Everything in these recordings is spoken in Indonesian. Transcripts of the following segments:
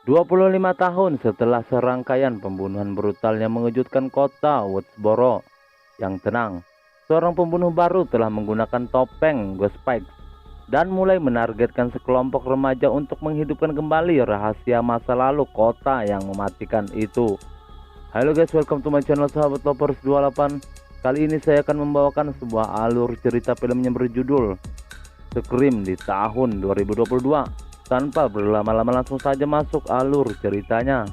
25 tahun setelah serangkaian pembunuhan brutal yang mengejutkan kota Woodsboro yang tenang, seorang pembunuh baru telah menggunakan topeng Ghost Spikes dan mulai menargetkan sekelompok remaja untuk menghidupkan kembali rahasia masa lalu kota yang mematikan itu. Halo guys, welcome to my channel sahabat lovers 28. Kali ini saya akan membawakan sebuah alur cerita film yang berjudul Scream di tahun 2022. Tanpa berlama-lama langsung saja masuk alur ceritanya.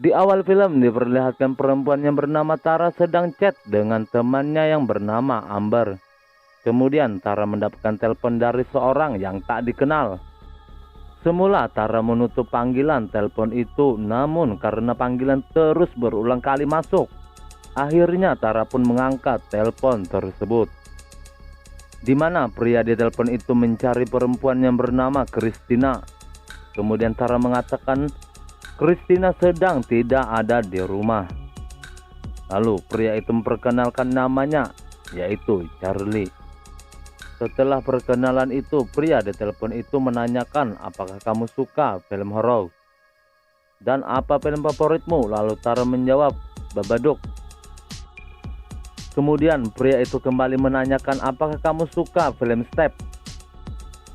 Di awal film diperlihatkan perempuan yang bernama Tara sedang chat dengan temannya yang bernama Amber. Kemudian Tara mendapatkan telepon dari seorang yang tak dikenal. Semula Tara menutup panggilan telepon itu, namun karena panggilan terus berulang kali masuk, akhirnya Tara pun mengangkat telepon tersebut. Di mana pria di telepon itu mencari perempuan yang bernama Christina. Kemudian Tara mengatakan Christina sedang tidak ada di rumah. Lalu pria itu memperkenalkan namanya, yaitu Charlie. Setelah perkenalan itu, pria di telepon itu menanyakan apakah kamu suka film horor dan apa film favoritmu. Lalu Tara menjawab Babadook. Kemudian pria itu kembali menanyakan apakah kamu suka film Step.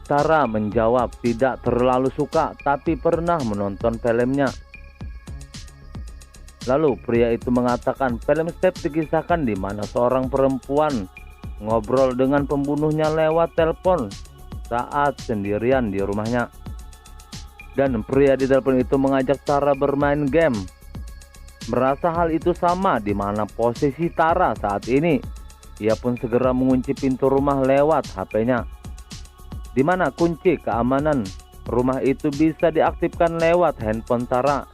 Tara menjawab tidak terlalu suka, tapi pernah menonton filmnya. Lalu pria itu mengatakan film Step dikisahkan di mana seorang perempuan ngobrol dengan pembunuhnya lewat telepon saat sendirian di rumahnya. Dan pria di telepon itu mengajak Tara bermain game. Merasa hal itu sama di mana posisi Tara saat ini. Ia pun segera mengunci pintu rumah lewat HP-nya. Di mana kunci keamanan rumah itu bisa diaktifkan lewat handphone Tara.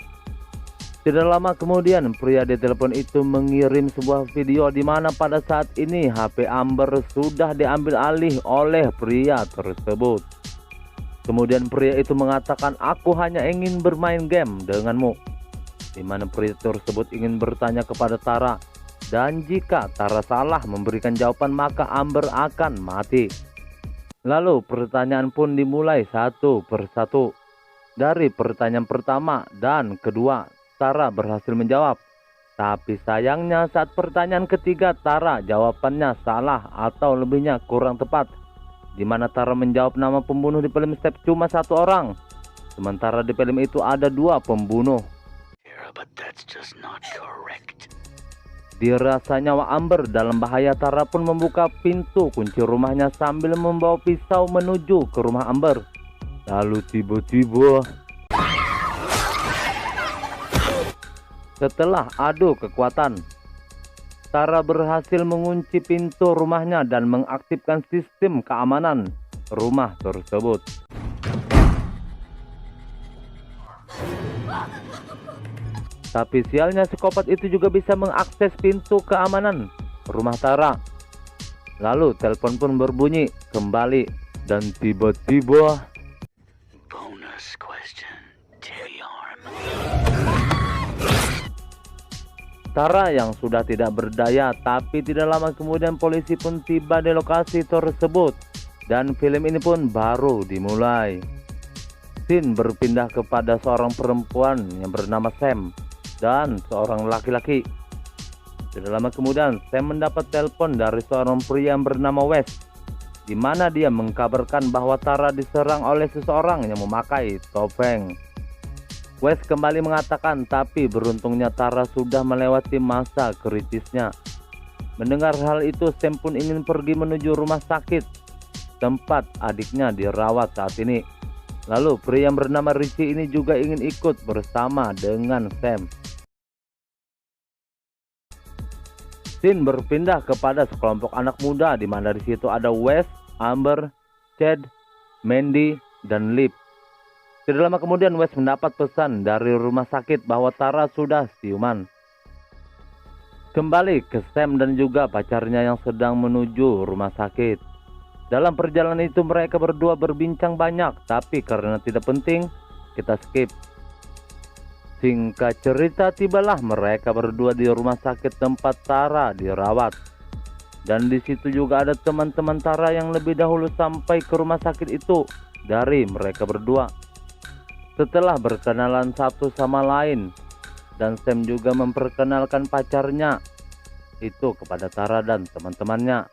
Tidak lama kemudian pria di telepon itu mengirim sebuah video di mana pada saat ini HP Amber sudah diambil alih oleh pria tersebut. Kemudian pria itu mengatakan aku hanya ingin bermain game denganmu. Di mana pria tersebut ingin bertanya kepada Tara, dan jika Tara salah memberikan jawaban maka Amber akan mati. Lalu pertanyaan pun dimulai satu persatu. Dari pertanyaan pertama dan kedua, Tara berhasil menjawab. Tapi sayangnya saat pertanyaan ketiga, Tara jawabannya salah atau lebihnya kurang tepat. Di mana Tara menjawab nama pembunuh di film Step cuma satu orang. Sementara di film itu ada dua pembunuh. Dirasa nyawa Amber dalam bahaya, Tara pun membuka pintu kunci rumahnya sambil membawa pisau menuju ke rumah Amber. Lalu tiba-tiba setelah adu kekuatan, Tara berhasil mengunci pintu rumahnya dan mengaktifkan sistem keamanan rumah tersebut. Tapi sialnya psikopat itu juga bisa mengakses pintu keamanan rumah Tara. Lalu telepon pun berbunyi kembali dan tiba-tiba Tara yang sudah tidak berdaya, tapi tidak lama kemudian polisi pun tiba di lokasi tersebut dan film ini pun baru dimulai. Scene berpindah kepada seorang perempuan yang bernama Sam dan seorang laki-laki. Tidak lama kemudian Sam mendapat telepon dari seorang pria yang bernama Wes, di mana dia mengkabarkan bahwa Tara diserang oleh seseorang yang memakai topeng. Wes kembali mengatakan tapi beruntungnya Tara sudah melewati masa kritisnya. Mendengar hal itu, Sam pun ingin pergi menuju rumah sakit tempat adiknya dirawat saat ini. Lalu pria yang bernama Richie ini juga ingin ikut bersama dengan Sam. Scene berpindah kepada sekelompok anak muda di mana di situ ada Wes, Amber, Chad, Mandy, dan Lip. Tidak lama kemudian Wes mendapat pesan dari rumah sakit bahwa Tara sudah siuman. Kembali ke Sam dan juga pacarnya yang sedang menuju rumah sakit. Dalam perjalanan itu mereka berdua berbincang banyak, tapi karena tidak penting kita skip. Singkat cerita, tibalah mereka berdua di rumah sakit tempat Tara dirawat. Dan di situ juga ada teman-teman Tara yang lebih dahulu sampai ke rumah sakit itu dari mereka berdua. Setelah berkenalan satu sama lain, dan Sam juga memperkenalkan pacarnya itu kepada Tara dan teman-temannya.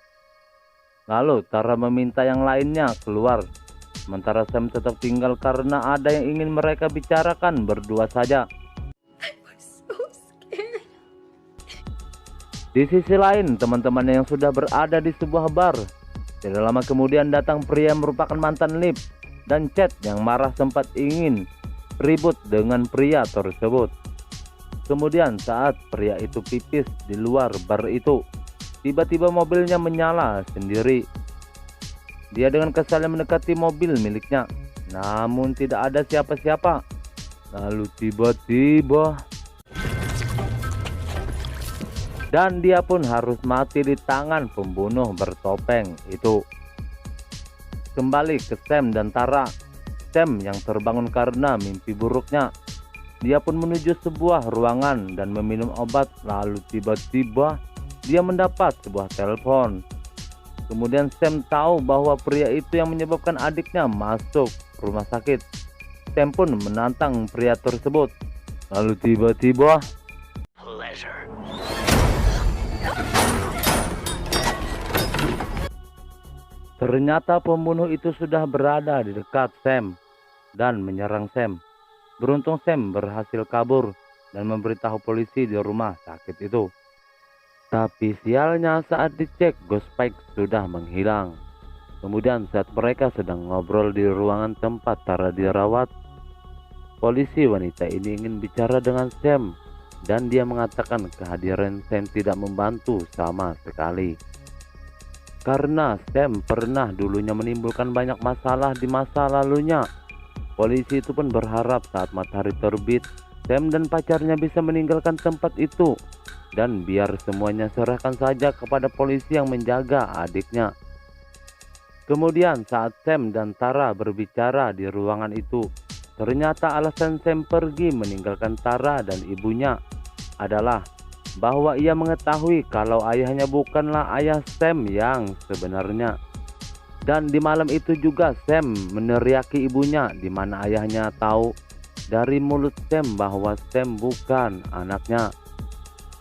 Lalu Tara meminta yang lainnya keluar, sementara Sam tetap tinggal karena ada yang ingin mereka bicarakan berdua saja. Di sisi lain, teman-temannya yang sudah berada di sebuah bar. Tidak lama kemudian datang pria yang merupakan mantan Liv dan Chad yang marah sempat ingin ribut dengan pria tersebut. Kemudian saat pria itu pipis di luar bar itu, tiba-tiba mobilnya menyala sendiri. Dia dengan kesalnya mendekati mobil miliknya, namun tidak ada siapa-siapa. Lalu tiba-tiba dan dia pun harus mati di tangan pembunuh bertopeng itu. Kembali ke Sam dan Tara. Sam yang terbangun karena mimpi buruknya. Dia pun menuju sebuah ruangan dan meminum obat. Lalu tiba-tiba dia mendapat sebuah telepon. Kemudian Sam tahu bahwa pria itu yang menyebabkan adiknya masuk rumah sakit. Sam pun menantang pria tersebut. Lalu tiba-tiba ternyata pembunuh itu sudah berada di dekat Sam dan menyerang Sam. Beruntung Sam berhasil kabur dan memberitahu polisi di rumah sakit itu. Tapi sialnya saat dicek, Ghostface sudah menghilang. Kemudian saat mereka sedang ngobrol di ruangan tempat Tara dirawat, polisi wanita ini ingin bicara dengan Sam dan dia mengatakan kehadiran Sam tidak membantu sama sekali. Karena Sam pernah dulunya menimbulkan banyak masalah di masa lalunya. Polisi itu pun berharap saat matahari terbit, Sam dan pacarnya bisa meninggalkan tempat itu. Dan biar semuanya serahkan saja kepada polisi yang menjaga adiknya. Kemudian saat Sam dan Tara berbicara di ruangan itu, ternyata alasan Sam pergi meninggalkan Tara dan ibunya adalah bahwa ia mengetahui kalau ayahnya bukanlah ayah Sam yang sebenarnya. Dan di malam itu juga Sam meneriaki ibunya, di mana ayahnya tahu dari mulut Sam bahwa Sam bukan anaknya.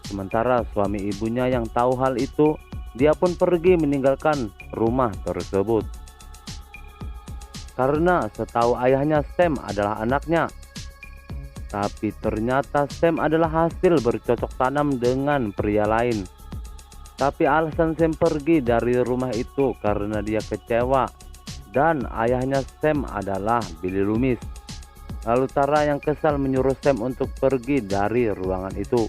Sementara suami ibunya yang tahu hal itu, dia pun pergi meninggalkan rumah tersebut. Karena setahu ayahnya Sam adalah anaknya. Tapi ternyata Sam adalah hasil bercocok tanam dengan pria lain. Tapi alasan Sam pergi dari rumah itu karena dia kecewa. Dan ayahnya Sam adalah Billy Loomis. Lalu Tara yang kesal menyuruh Sam untuk pergi dari ruangan itu.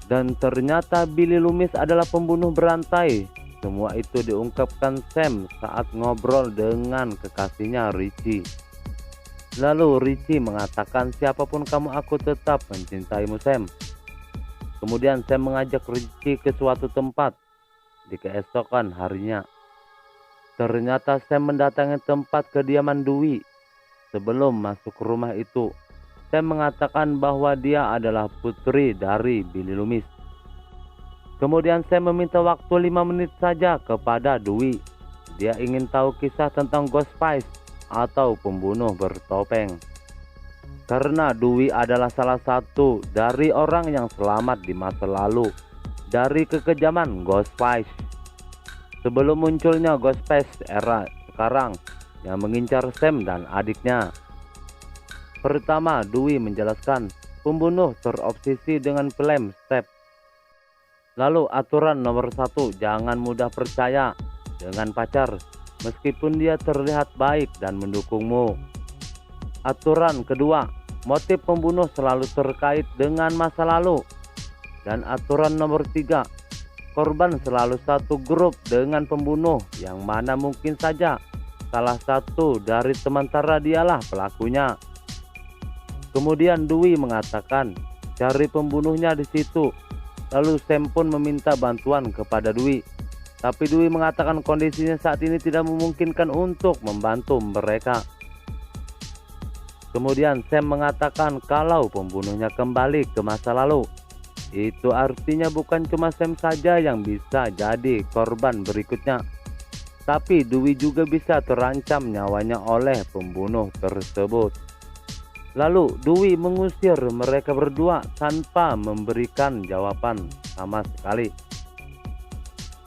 Dan ternyata Billy Loomis adalah pembunuh berantai. Semua itu diungkapkan Sam saat ngobrol dengan kekasihnya Richie. Lalu Richie mengatakan, siapapun kamu aku tetap mencintaimu Sam. Kemudian Sam mengajak Richie ke suatu tempat di keesokan harinya. Ternyata Sam mendatangi tempat kediaman Dewey. Sebelum masuk ke rumah itu, Sam mengatakan bahwa dia adalah putri dari Billy Loomis. Kemudian Sam meminta waktu 5 menit saja kepada Dewey. Dia ingin tahu kisah tentang Ghostface atau pembunuh bertopeng. Karena Dewey adalah salah satu dari orang yang selamat di masa lalu dari kekejaman Ghostface. Sebelum munculnya Ghostface era sekarang yang mengincar Sam dan adiknya. Pertama, Dewey menjelaskan pembunuh terobsesi dengan flame step. Lalu aturan nomor 1, jangan mudah percaya dengan pacar meskipun dia terlihat baik dan mendukungmu. Aturan kedua, motif pembunuh selalu terkait dengan masa lalu. Dan aturan nomor 3, korban selalu satu grup dengan pembunuh yang mana mungkin saja salah satu dari teman Tara dialah pelakunya. Kemudian Dewey mengatakan cari pembunuhnya di situ. Lalu Sam pun meminta bantuan kepada Dewey. Tapi Dewey mengatakan kondisinya saat ini tidak memungkinkan untuk membantu mereka. Kemudian Sam mengatakan kalau pembunuhnya kembali ke masa lalu. Itu artinya bukan cuma Sam saja yang bisa jadi korban berikutnya, tapi Dwi juga bisa terancam nyawanya oleh pembunuh tersebut. Lalu Dwi mengusir mereka berdua tanpa memberikan jawaban sama sekali.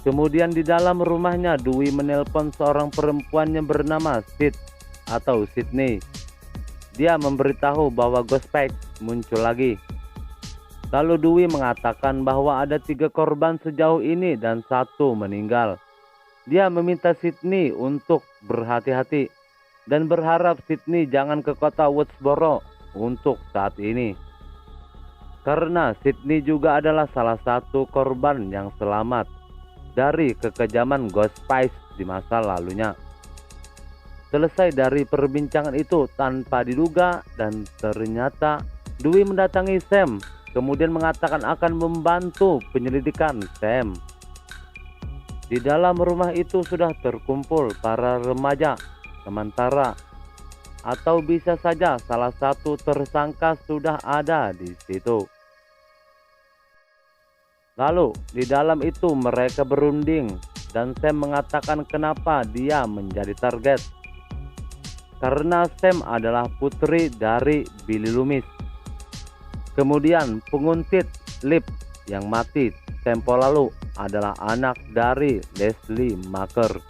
Kemudian di dalam rumahnya Dwi menelpon seorang perempuan yang bernama Sid atau Sydney. Dia memberitahu bahwa Ghostface muncul lagi. Lalu Dwi mengatakan bahwa ada 3 korban sejauh ini dan 1 meninggal. Dia meminta Sydney untuk berhati-hati dan berharap Sydney jangan ke kota Woodsboro untuk saat ini. Karena Sydney juga adalah salah satu korban yang selamat dari kekejaman Ghostface di masa lalunya. Selesai dari perbincangan itu tanpa diduga dan ternyata Dwi mendatangi Sam, kemudian mengatakan akan membantu penyelidikan Sam. Di dalam rumah itu sudah terkumpul para remaja sementara, atau bisa saja salah satu tersangka sudah ada di situ. Lalu di dalam itu mereka berunding dan Sam mengatakan kenapa dia menjadi target. Karena Sam adalah putri dari Billy Loomis. Kemudian penguntit Lip yang mati tempo lalu adalah anak dari Leslie Maker.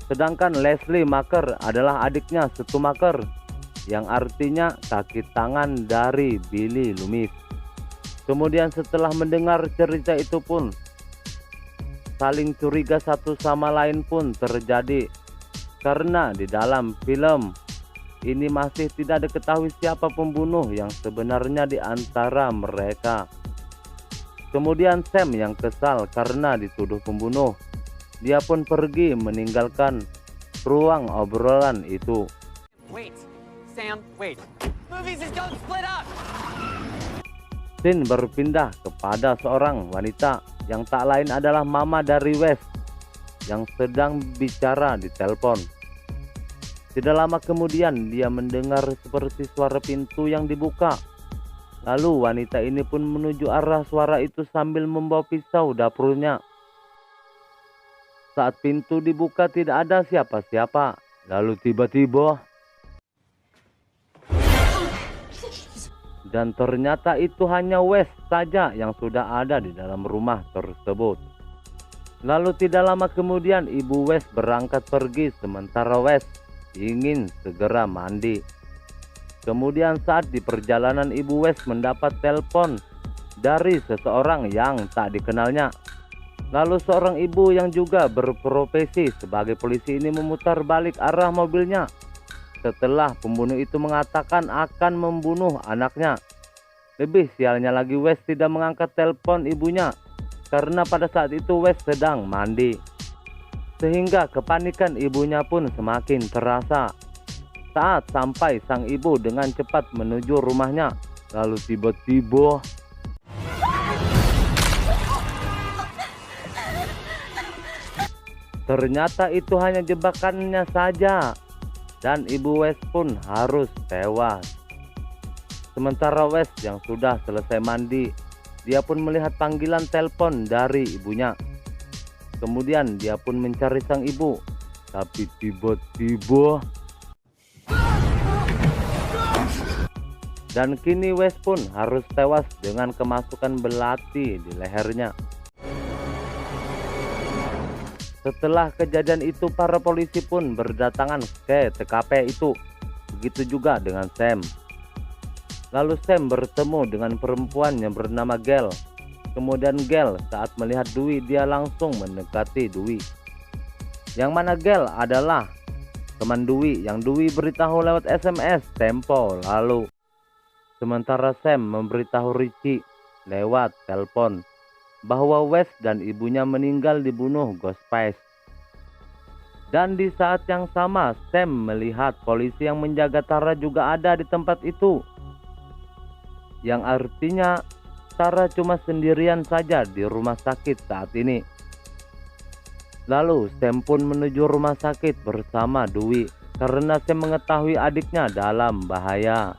Sedangkan Leslie Maker adalah adiknya Stu Maker, yang artinya kaki tangan dari Billy Loomis. Kemudian setelah mendengar cerita itu pun saling curiga satu sama lain pun terjadi. Karena di dalam film ini masih tidak diketahui siapa pembunuh yang sebenarnya di antara mereka. Kemudian Sam yang kesal karena dituduh pembunuh. Dia pun pergi meninggalkan ruang obrolan itu. Wait, Sam, wait. Movies is don't split up. Scene berpindah kepada seorang wanita yang tak lain adalah mama dari Wes yang sedang bicara di telepon. Tidak lama kemudian dia mendengar seperti suara pintu yang dibuka. Lalu wanita ini pun menuju arah suara itu sambil membawa pisau dapurnya. Saat pintu dibuka tidak ada siapa-siapa. Lalu tiba-tiba, dan ternyata itu hanya Wes saja yang sudah ada di dalam rumah tersebut. Lalu tidak lama kemudian ibu Wes berangkat pergi sementara Wes ingin segera mandi. Kemudian saat di perjalanan ibu Wes mendapat telepon dari seseorang yang tak dikenalnya. Lalu seorang ibu yang juga berprofesi sebagai polisi ini memutar balik arah mobilnya setelah pembunuh itu mengatakan akan membunuh anaknya. Lebih sialnya lagi Wes tidak mengangkat telepon ibunya karena pada saat itu Wes sedang mandi. Sehingga kepanikan ibunya pun semakin terasa. Saat sampai sang ibu dengan cepat menuju rumahnya, lalu tiba-tiba ternyata itu hanya jebakannya saja dan ibu Wes pun harus tewas. Sementara Wes yang sudah selesai mandi, dia pun melihat panggilan telepon dari ibunya. Kemudian dia pun mencari sang ibu, tapi tiba-tiba dan kini Wes pun harus tewas dengan kemasukan belati di lehernya. Setelah kejadian itu para polisi pun berdatangan ke TKP itu. Begitu juga dengan Sam. Lalu Sam bertemu dengan perempuan yang bernama Gail. Kemudian Gail saat melihat Dwi dia langsung mendekati Dwi. Yang mana Gail adalah teman Dwi yang Dwi beritahu lewat SMS tempo lalu. Sementara Sam memberitahu Richie lewat telepon bahwa Wes dan ibunya meninggal dibunuh Ghostface. Dan di saat yang sama Sam melihat polisi yang menjaga Tara juga ada di tempat itu. Yang artinya Tara cuma sendirian saja di rumah sakit saat ini. Lalu Sam pun menuju rumah sakit bersama Dwi karena Sam mengetahui adiknya dalam bahaya.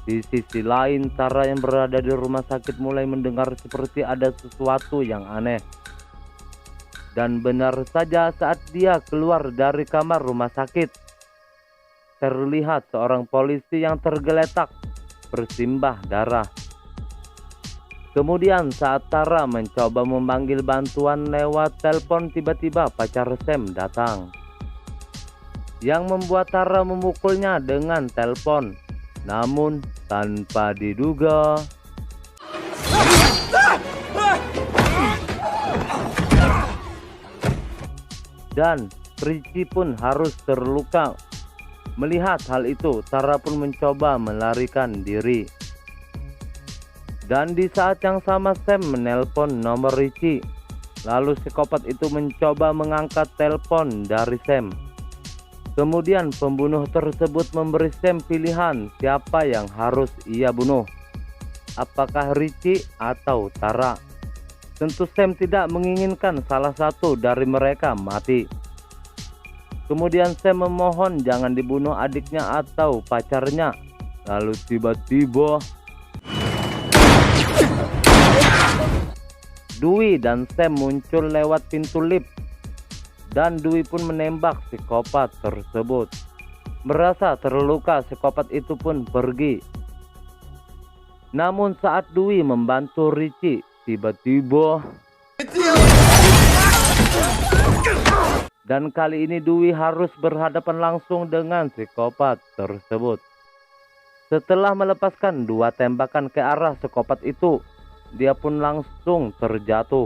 Di sisi lain, Tara yang berada di rumah sakit mulai mendengar seperti ada sesuatu yang aneh. Dan benar saja saat dia keluar dari kamar rumah sakit, terlihat seorang polisi yang tergeletak bersimbah darah. Kemudian saat Tara mencoba memanggil bantuan lewat telepon, tiba-tiba pacar Sam datang, yang membuat Tara memukulnya dengan telepon. Namun tanpa diduga, dan Richie pun harus terluka. Melihat hal itu, Tara pun mencoba melarikan diri. Dan di saat yang sama Sam menelpon nomor Richie. Lalu psikopat itu mencoba mengangkat telepon dari Sam. Kemudian pembunuh tersebut memberi Sam pilihan siapa yang harus ia bunuh, apakah Richie atau Tara. Tentu Sam tidak menginginkan salah satu dari mereka mati. Kemudian Sam memohon jangan dibunuh adiknya atau pacarnya. Lalu tiba-tiba Dewey dan Sam muncul lewat pintu lift. Dan Dewey pun menembak psikopat tersebut. Merasa terluka, psikopat itu pun pergi. Namun saat Dewey membantu Richie, tiba-tiba, dan kali ini Dewey harus berhadapan langsung dengan psikopat tersebut. Setelah melepaskan 2 tembakan ke arah psikopat itu, dia pun langsung terjatuh.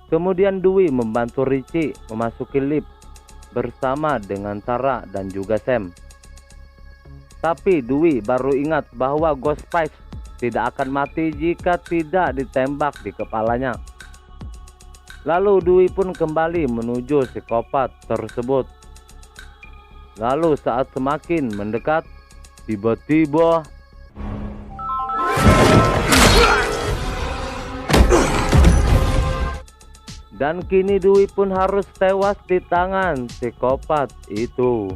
Kemudian Dewey membantu Richie memasuki lift bersama dengan Tara dan juga Sam. Tapi Dewey baru ingat bahwa Ghostface tidak akan mati jika tidak ditembak di kepalanya. Lalu Dewey pun kembali menuju psikopat tersebut. Lalu saat semakin mendekat, tiba-tiba dan kini Dewey pun harus tewas di tangan psikopat itu.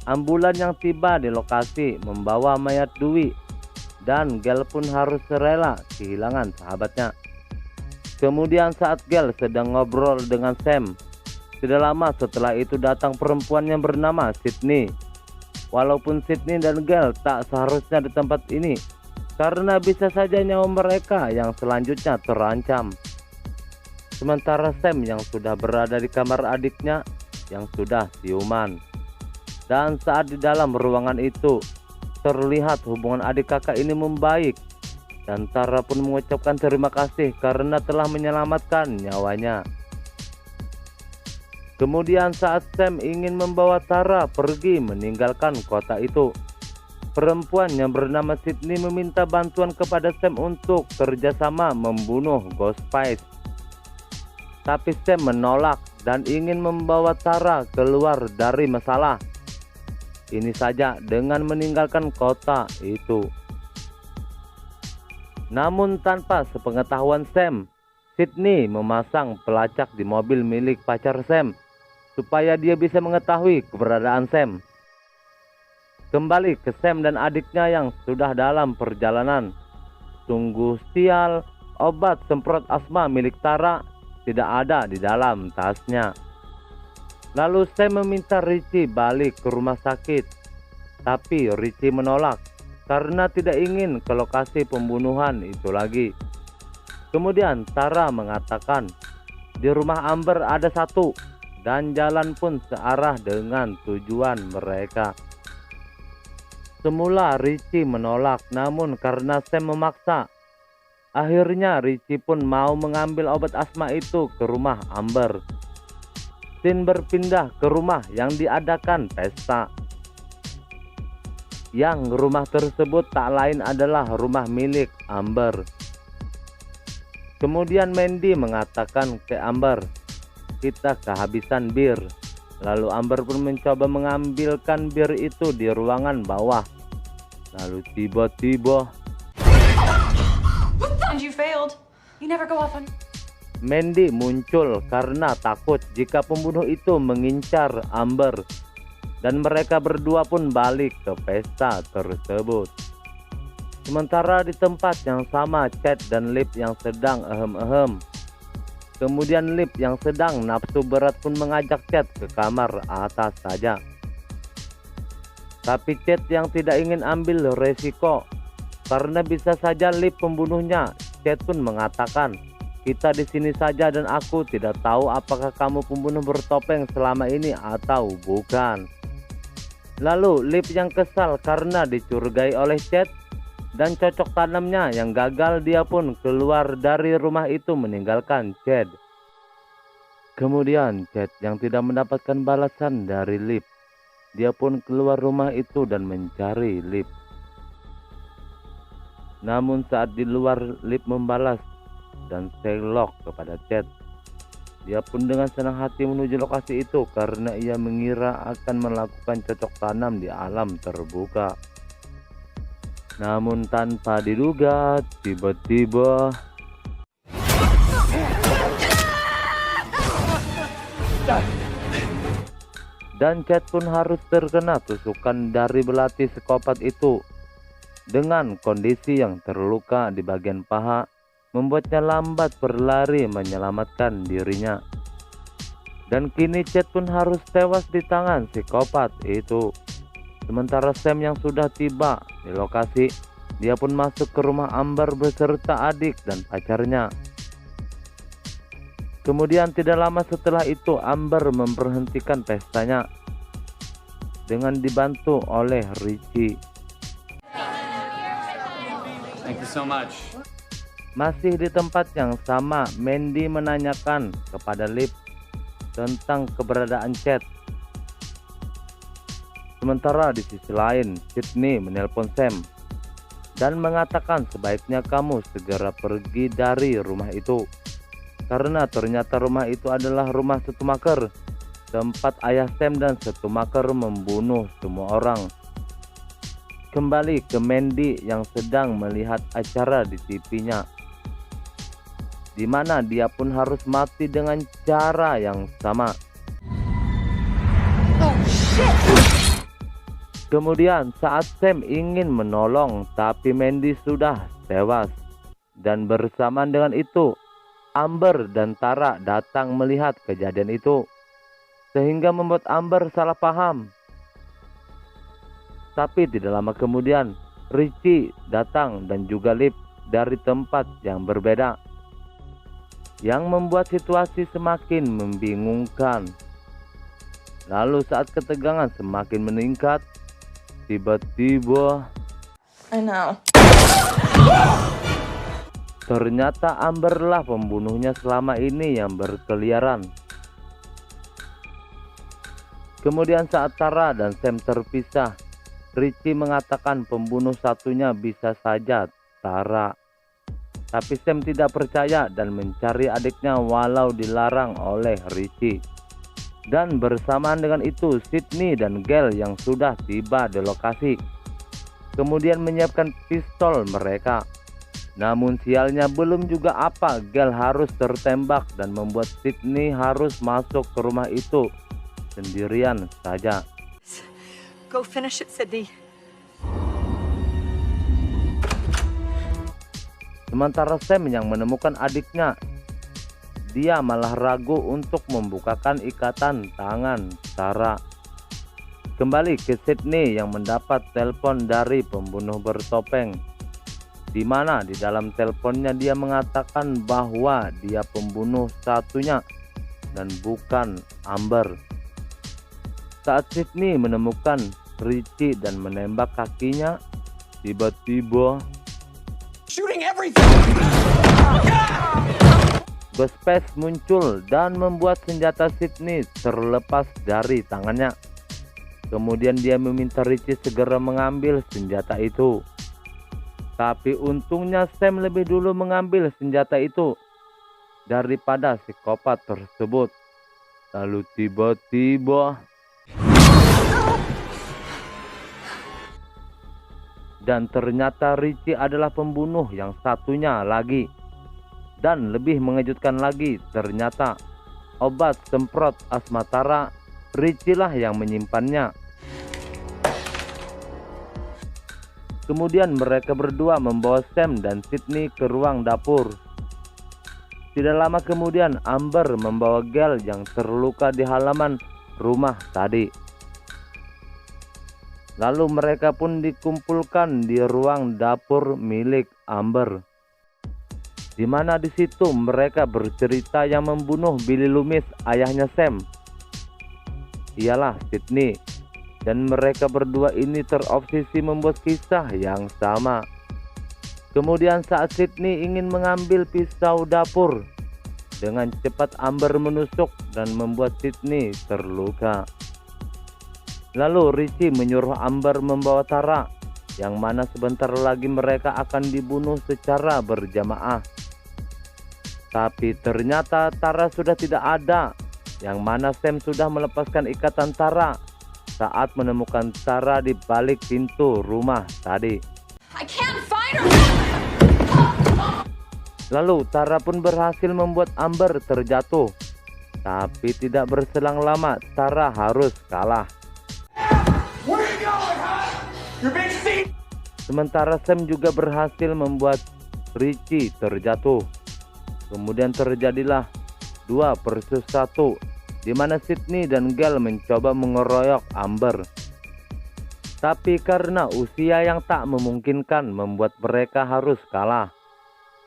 Ambulan yang tiba di lokasi membawa mayat Dewey, dan Gale pun harus rela kehilangan sahabatnya. Kemudian saat Gale sedang ngobrol dengan Sam, tidak lama setelah itu datang perempuan yang bernama Sydney. Walaupun Sydney dan Gale tak seharusnya di tempat ini, karena bisa saja nyawa mereka yang selanjutnya terancam. Sementara Sam yang sudah berada di kamar adiknya yang sudah siuman. Dan saat di dalam ruangan itu, terlihat hubungan adik kakak ini membaik. Dan Tara pun mengucapkan terima kasih karena telah menyelamatkan nyawanya. Kemudian saat Sam ingin membawa Tara pergi meninggalkan kota itu, perempuan yang bernama Sydney meminta bantuan kepada Sam untuk kerjasama membunuh Ghostface. Tapi Sam menolak dan ingin membawa Tara keluar dari masalah. Ini saja dengan meninggalkan kota itu. Namun tanpa sepengetahuan Sam, Sydney memasang pelacak di mobil milik pacar Sam supaya dia bisa mengetahui keberadaan Sam. Kembali ke Sam dan adiknya yang sudah dalam perjalanan. Sungguh sial, obat semprot asma milik Tara tidak ada di dalam tasnya. Lalu Sam meminta Richie balik ke rumah sakit, tapi Richie menolak karena tidak ingin ke lokasi pembunuhan itu lagi. Kemudian Tara mengatakan di rumah Amber ada satu, dan jalan pun searah dengan tujuan mereka. Semula Richie menolak, namun karena Sam memaksa, akhirnya Richie pun mau mengambil obat asma itu ke rumah Amber. Scene berpindah ke rumah yang diadakan pesta. Yang rumah tersebut tak lain adalah rumah milik Amber. Kemudian Mandy mengatakan ke Amber, kita kehabisan bir. Lalu Amber pun mencoba mengambilkan bir itu di ruangan bawah. Lalu tiba-tiba, And you failed. You never go off on. Mandy muncul karena takut jika pembunuh itu mengincar Amber, dan mereka berdua pun balik ke pesta tersebut. Sementara di tempat yang sama, Chad dan Lip yang sedang ehem-ehem. Kemudian Lip yang sedang nafsu berat pun mengajak Chad ke kamar atas saja. Tapi Chad yang tidak ingin ambil resiko karena bisa saja Lip pembunuhnya. Chad pun mengatakan, "Kita di sini saja dan aku tidak tahu apakah kamu pembunuh bertopeng selama ini atau bukan." Lalu Lip yang kesal karena dicurigai oleh Chad dan cocok tanamnya yang gagal, dia pun keluar dari rumah itu meninggalkan Chad. Kemudian Chad yang tidak mendapatkan balasan dari Lip, dia pun keluar rumah itu dan mencari Lip. Namun saat di luar, Lip membalas dan selok kepada Chad. Dia pun dengan senang hati menuju lokasi itu karena ia mengira akan melakukan cocok tanam di alam terbuka. Namun tanpa diduga, tiba-tiba dan Chad pun harus terkena tusukan dari belati psikopat itu. Dengan kondisi yang terluka di bagian paha, membuatnya lambat berlari menyelamatkan dirinya. Dan kini Chad pun harus tewas di tangan psikopat itu. Sementara Sam yang sudah tiba di lokasi, dia pun masuk ke rumah Amber beserta adik dan pacarnya. Kemudian tidak lama setelah itu, Amber memberhentikan pestanya dengan dibantu oleh Richie. Thank you so much. Masih di tempat yang sama, Mandy menanyakan kepada Lip tentang keberadaan Chad. Sementara di sisi lain, Sydney menelpon Sam dan mengatakan sebaiknya kamu segera pergi dari rumah itu, karena ternyata rumah itu adalah rumah Stumacher, tempat ayah Sam dan Stumacher membunuh semua orang. Kembali ke Mandy yang sedang melihat acara di TV-nya, di mana dia pun harus mati dengan cara yang sama. Oh shit! Kemudian saat Sam ingin menolong, tapi Mandy sudah tewas. Dan bersamaan dengan itu, Amber dan Tara datang melihat kejadian itu, sehingga membuat Amber salah paham. Tapi tidak lama kemudian, Richie datang dan juga Lip dari tempat yang berbeda, yang membuat situasi semakin membingungkan. Lalu saat ketegangan semakin meningkat, tiba-tiba I know. ternyata Amber lah pembunuhnya selama ini yang berkeliaran. Kemudian saat Tara dan Sam terpisah, Richie mengatakan pembunuh satunya bisa saja Tara. Tapi Sam tidak percaya dan mencari adiknya walau dilarang oleh Richie. Dan bersamaan dengan itu, Sydney dan Gail yang sudah tiba di lokasi kemudian menyiapkan pistol mereka. Namun sialnya belum juga apa, Gail harus tertembak dan membuat Sydney harus masuk ke rumah itu sendirian saja. Go finish it, Sydney. Sementara Sam yang menemukan adiknya, dia malah ragu untuk membukakan ikatan tangan Tara. Kembali ke Sydney yang mendapat telepon dari pembunuh bertopeng, di mana di dalam teleponnya dia mengatakan bahwa dia pembunuh satunya dan bukan Amber. Saat Sydney menemukan Richie dan menembak kakinya, tiba-tiba Shooting everything! Ghostface muncul dan membuat senjata Sydney terlepas dari tangannya. Kemudian dia meminta Richie segera mengambil senjata itu. Tapi untungnya Sam lebih dulu mengambil senjata itu daripada psikopat tersebut. Lalu tiba-tiba dan ternyata Richie adalah pembunuh yang satunya lagi. Dan lebih mengejutkan lagi, ternyata obat semprot asma Tara, Richie lah yang menyimpannya. Kemudian mereka berdua membawa Sam dan Sydney ke ruang dapur. Tidak lama kemudian Amber membawa Gale yang terluka di halaman rumah tadi. Lalu mereka pun dikumpulkan di ruang dapur milik Amber, di mana di situ mereka bercerita yang membunuh Billy Loomis, ayahnya Sam, ialah Sydney. Dan mereka berdua ini terobsesi membuat kisah yang sama. Kemudian saat Sydney ingin mengambil pisau dapur, dengan cepat Amber menusuk dan membuat Sydney terluka. Lalu Richie menyuruh Amber membawa Tara, yang mana sebentar lagi mereka akan dibunuh secara berjamaah. Tapi ternyata Tara sudah tidak ada, yang mana Sam sudah melepaskan ikatan Tara saat menemukan Tara di balik pintu rumah tadi. I can't find her! Lalu Tara pun berhasil membuat Amber terjatuh. Tapi tidak berselang lama Tara harus kalah. Where you going, huh? Your big seat. Sementara Sam juga berhasil membuat Richie terjatuh. Kemudian terjadilah 2 versus 1, di mana Sydney dan Gale mencoba mengeroyok Amber. Tapi karena usia yang tak memungkinkan membuat mereka harus kalah.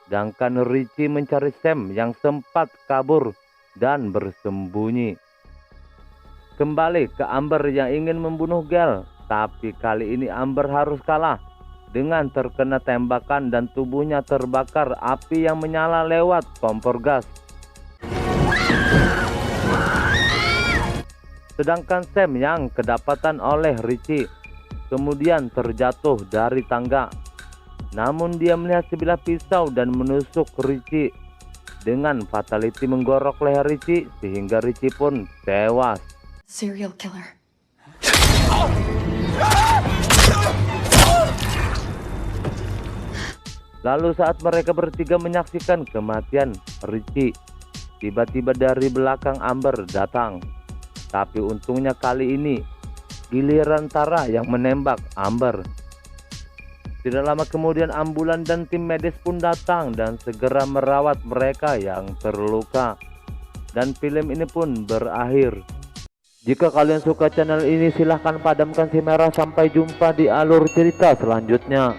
Sedangkan Richie mencari Sam yang sempat kabur dan bersembunyi. Kembali ke Amber yang ingin membunuh Gale, tapi kali ini Amber harus kalah dengan terkena tembakan dan tubuhnya terbakar api yang menyala lewat kompor gas. Sedangkan Sam yang kedapatan oleh Richie kemudian terjatuh dari tangga. Namun dia melihat sebilah pisau dan menusuk Richie. Dengan fatality menggorok leher Richie sehingga Richie pun tewas. Serial killer. Lalu saat mereka bertiga menyaksikan kematian Richie, tiba-tiba dari belakang Amber datang. Tapi untungnya kali ini giliran Tara yang menembak Amber. Tidak lama kemudian ambulan dan tim medis pun datang dan segera merawat mereka yang terluka. Dan film ini pun berakhir. Jika kalian suka channel ini silahkan padamkan si merah. Sampai jumpa di alur cerita selanjutnya.